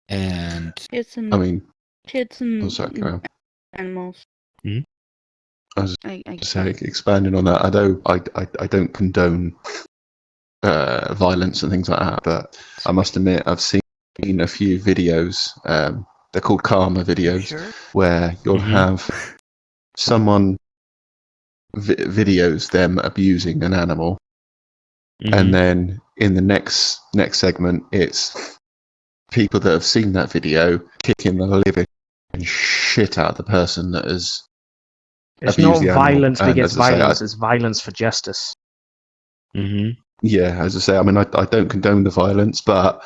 And Kids I and mean, kids and what's that kind of? animals. Hmm? I was I saying, expanding on that. I don't condone violence and things like that, but I must admit I've seen a few videos. They're called karma videos, Sure. where you'll have someone videos them abusing an animal, and then in the next segment, it's people that have seen that video kicking the living shit out of the person that has It's abused not the animal. violence And begets as I say, violence, it's violence for justice. yeah, as I say, I mean, I don't condone the violence, but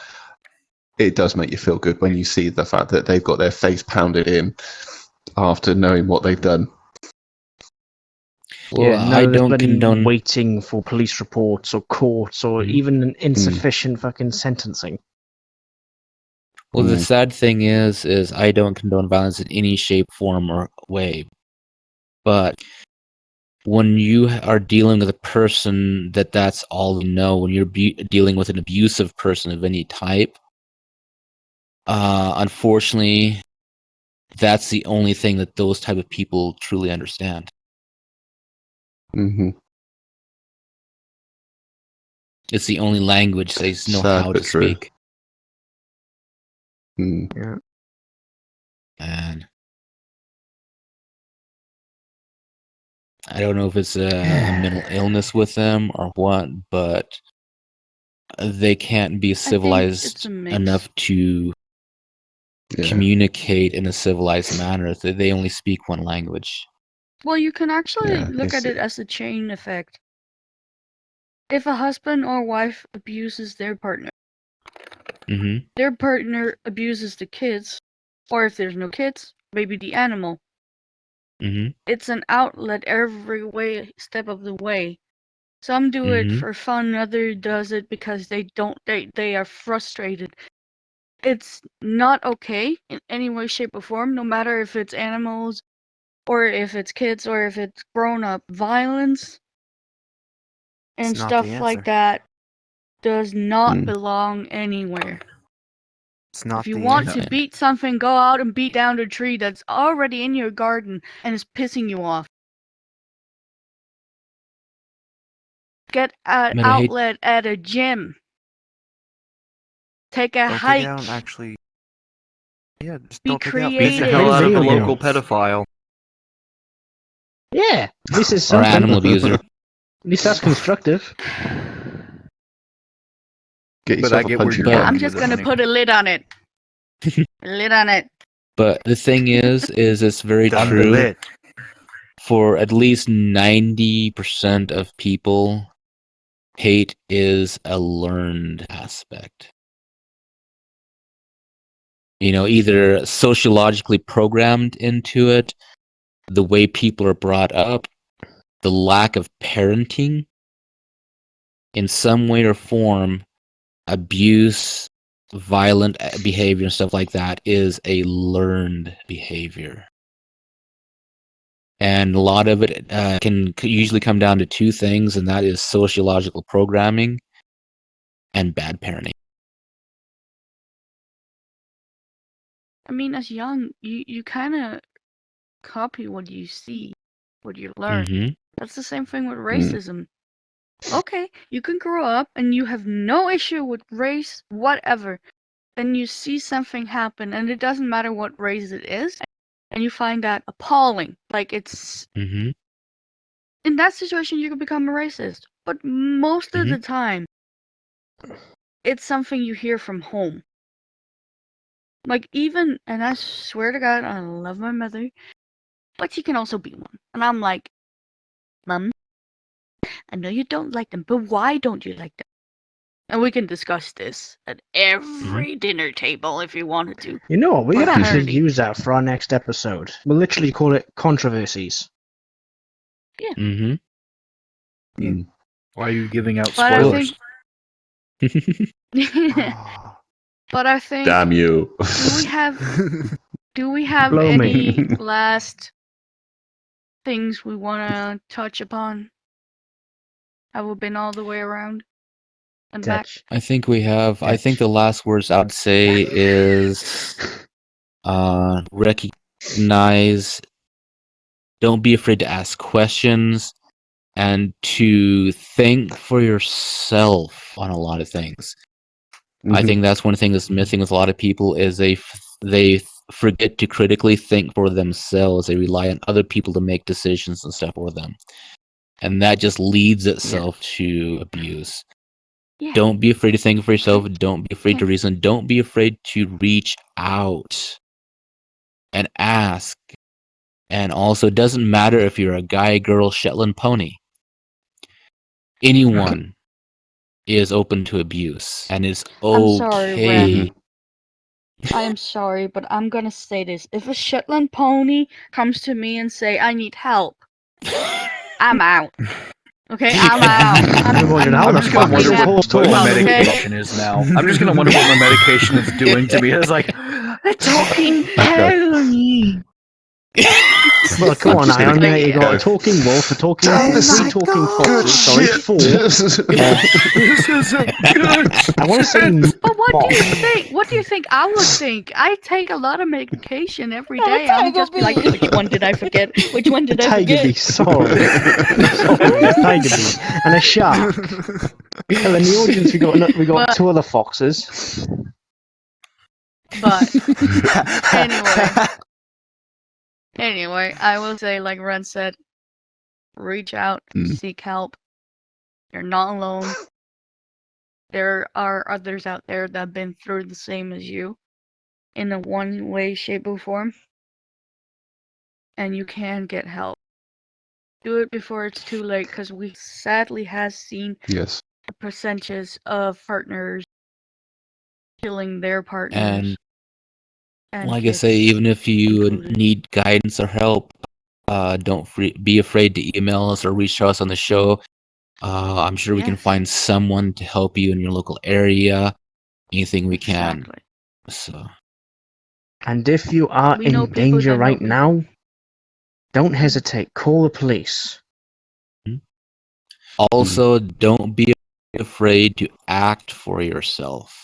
it does make you feel good when you see the fact that they've got their face pounded in after knowing what they've done. Well, Yeah, I none of this don't bloody condone. waiting for police reports or courts or even an insufficient fucking sentencing. Well, the sad thing is I don't condone violence in any shape, form, or way. But when you are dealing with a person that's all you know, when you're dealing with an abusive person of any type, unfortunately, that's the only thing that those type of people truly understand. Mm-hmm. It's the only language they know Sad how but to true. speak. Yeah. And I don't know if it's a mental illness with them or what, but they can't be civilized enough to communicate in a civilized manner. They only speak one language. Well, you can actually look at it as a chain effect. If a husband or wife abuses their partner, their partner abuses the kids, or if there's no kids, maybe the animal. It's an outlet every step of the way. Some do it for fun, others does it because they are frustrated. It's not okay in any way, shape, or form, no matter if it's animals, or if it's kids, or if it's grown-up. Violence and stuff like that does not belong anywhere. It's not if you the want answer. to beat something, go out and beat down the tree that's already in your garden and is pissing you off. Get an outlet at a gym. Take a hike. Take it out and actually. Yeah, just Be don't take it out. Beat the creative. hell out of a Video local games. pedophile. Yeah, at least it's Or something. animal abuser. At least that's constructive. Get But yourself I a get where punching you're bag. I'm going just with gonna this, put a lid on it. A lid on it. But the thing is it's very Done true. lit. For at least 90% of people, hate is a learned aspect. Either sociologically programmed into it, the way people are brought up, the lack of parenting, in some way or form, abuse, violent behavior, and stuff like that is a learned behavior. And a lot of it can usually come down to two things, and that is sociological programming and bad parenting. I mean, as young, you kind of copy what you see, what you learn. That's the same thing with racism. Okay, you can grow up and you have no issue with race, whatever. Then you see something happen, and it doesn't matter what race it is, and you find that appalling. Like, it's... In that situation, you can become a racist. But most of the time, it's something you hear from home. Like, even, and I swear to God, I love my mother, but she can also be one. And I'm like, Mom, I know you don't like them, but why don't you like them? And we can discuss this at every dinner table if you wanted to. You know what? We For could actually eternity. use that for our next episode. We'll literally call it controversies. Yeah. Why are you giving out But I spoilers? think... But I think... Damn you. Do we have Blow any me. last things we want to touch upon? Have we been all the way around? And back. I think we have. I think the last words I would say is recognize. Don't be afraid to ask questions and to think for yourself on a lot of things. I think that's one thing that's missing with a lot of people is they forget to critically think for themselves. They rely on other people to make decisions and stuff for them. And that just leads itself to abuse. Yeah. Don't be afraid to think for yourself. Don't be afraid to reason. Don't be afraid to reach out and ask. And also, it doesn't matter if you're a guy, girl, Shetland pony. Anyone is open to abuse, and it's okay. I'm sorry, Ren. I am sorry, but I'm gonna say this. If a Shetland pony comes to me and say, I need help, I'm out. Okay, I'm out. I'm just gonna wonder what my medication is now. I'm just gonna wonder what my medication is doing to me. It's like, a talking pony. Well, come on, Ion. There you got a talking wolf, a talking three talking foxes. Sorry, 4. this isn't good. I want to say. But what do you think? What do you think I would think? I take a lot of medication every day. I would just be like, which one did I forget? Which one did I Tiger forget? bee, sorry, tiger bee, and a shark. And in the audience, we got 2 other foxes. But anyway, I will say, like Ren said, reach out, seek help. You're not alone. There are others out there that have been through the same as you, in a one way, shape, or form. And you can get help. Do it before it's too late, because we sadly have seen the percentages of partners killing their partners. And like I say, even if you need guidance or help, don't be afraid to email us or reach out to us on the show. I'm sure we can find someone to help you in your local area. Anything we can. So. And if you are in danger right now, don't hesitate. Call the police. Also, don't be afraid to act for yourself.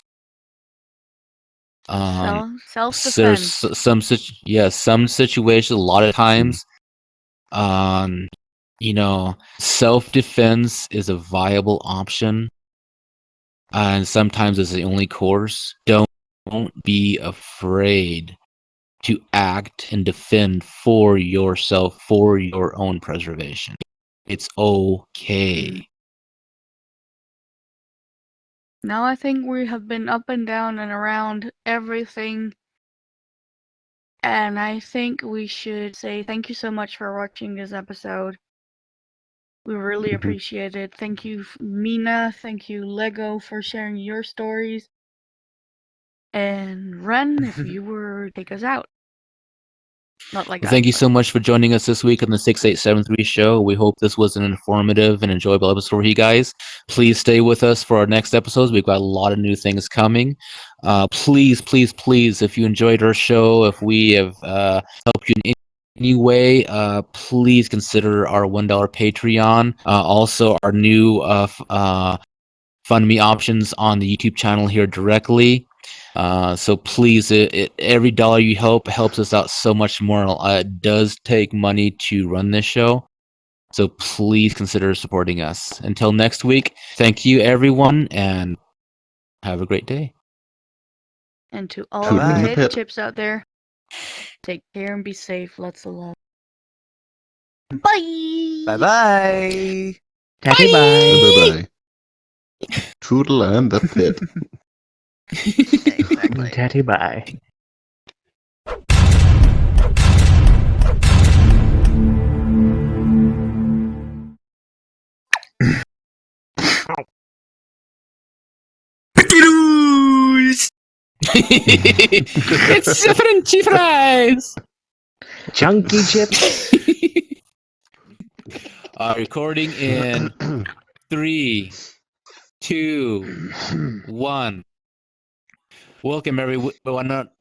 Self-defense. There's some situations, a lot of times, self-defense is a viable option, and sometimes it's the only course. Don't be afraid to act and defend for yourself, for your own preservation. It's okay. Now I think we have been up and down and around everything. And I think we should say thank you so much for watching this episode. We really appreciate it. Thank you, Mina. Thank you, Lego, for sharing your stories. And Ren, if you were take us out. Not like that. Thank you so much for joining us this week on the 6873 show. We hope this was an informative and enjoyable episode for you guys. Please stay with us for our next episodes. We've got a lot of new things coming. Please, if you enjoyed our show, if we have helped you in any way, please consider our $1 Patreon. Also, our new Fund Me options on the YouTube channel here directly. So please, every dollar you help helps us out so much more. It does take money to run this show, so please consider supporting us. Until next week, thank you everyone, and have a great day. And to all the potato chips out there, take care and be safe. Lots of love. Bye. Bye bye. Daddy bye. Bye. Toodle and the pit. Exactly. Daddy bye. It's Frenchy fries. Chunky chips. Recording in 3, 2, 1. Welcome everyone.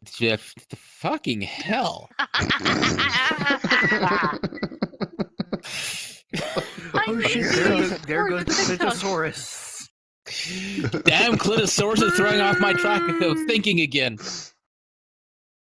Jeff, the fucking hell. Oh shit! There goes the Stegosaurus. Damn, Clitosaurus is throwing off my track of thinking again.